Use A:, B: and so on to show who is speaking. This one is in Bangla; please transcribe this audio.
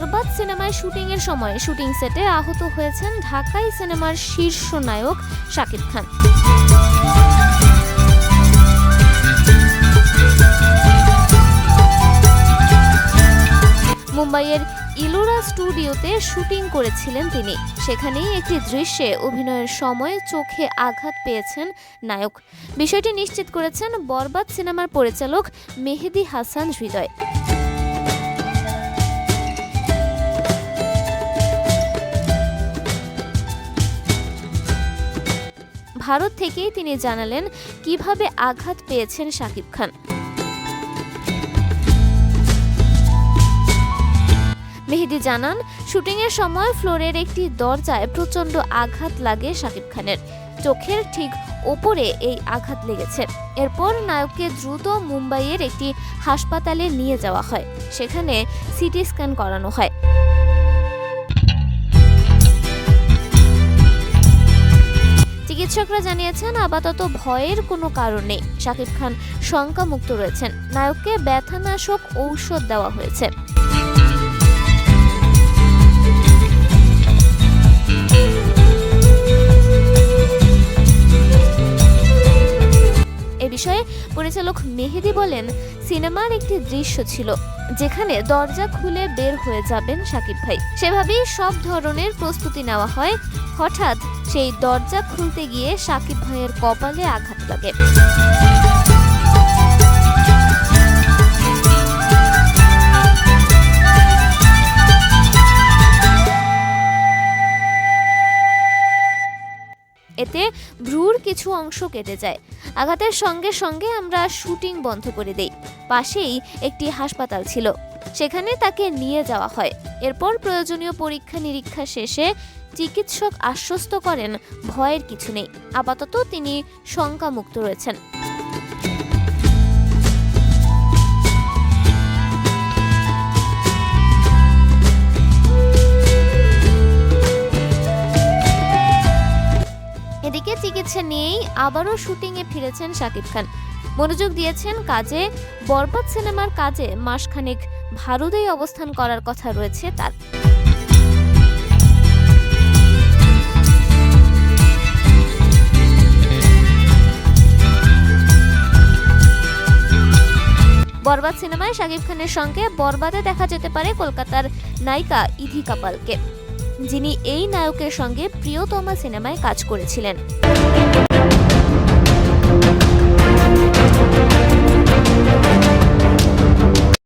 A: বরবাদ সিনেমায় শুটিংয়ের সময় শুটিং সেটে আহত হয়েছেন ঢাকাই সিনেমার শীর্ষ নায়ক শাকিব খান। মুম্বাইয়ের ইলোরা স্টুডিওতে শুটিং করেছিলেন তিনি। সেখানেই একটি দৃশ্যে অভিনয়ের সময় চোখে আঘাত পেয়েছেন নায়ক। বিষয়টি নিশ্চিত করেছেন বরবাদ সিনেমার পরিচালক মেহেদী হাসান হৃদয়। ভারত থেকেই তিনি জানালেন কিভাবে আঘাত পেয়েছেন শাকিব খান। মেহেদী জানান, শুটিংয়ের সময় ফ্লোরের একটি দরজায় প্রচণ্ড আঘাত লাগে শাকিব খানের। চোখের ঠিক ওপরে এই আঘাত লেগেছে। এরপর নায়ককে দ্রুত মুম্বাইয়ের একটি হাসপাতালে নিয়ে যাওয়া হয়। সেখানে সিটি স্ক্যান করানো হয়। চিকিৎসকরা জানিয়েছেন আপাতত ভয়ের কোনো কারণ নেই। শাকিব খান শঙ্কামুক্ত রয়েছেন। নায়ককে ব্যথানাশক ঔষধ দেওয়া হয়েছে। এ বিষয়ে পরিচালক মেহেদী বলেন, সিনেমার একটি দৃশ্য ছিল যেখানে দরজা খুলে বের হয়ে যাবেন শাকিব ভাই। সেভাবেই সব ধরনের প্রস্তুতি নেওয়া হয়। হঠাৎ সেই দরজা খুলতে গিয়ে শাকিব ভাইয়ের কপালে আঘাত লাগে। এতে ভ্রুর কিছু অংশ কেটে যায়। আঘাতের সঙ্গে সঙ্গে আমরা শুটিং বন্ধ করে দেই। পাশেই একটি হাসপাতাল ছিল, সেখানে তাকে নিয়ে যাওয়া হয়। এরপর প্রয়োজনীয় পরীক্ষা নিরীক্ষা শেষে চিকিৎসক আশ্বস্ত করেন ভয়ের কিছু নেই। আপাতত তিনি শঙ্কামুক্ত রয়েছেন। এদিকে চিকিৎসা নিয়েই আবারও শুটিংয়ে ফিরেছেন শাকিব খান। মনোযোগ দিয়েছেন কাজে। বরবাদ সিনেমার কাজে মাসখানেক ভারতেই অবস্থান করার কথা রয়েছে তার। বরবাদ সিনেমায় শাকিব খানের সঙ্গে বরবাদে দেখা যেতে পারে কলকাতার নায়িকা ইথি কাপালকে, যিনি এই নায়কের সঙ্গে প্রিয়তমা সিনেমায় কাজ করেছিলেন।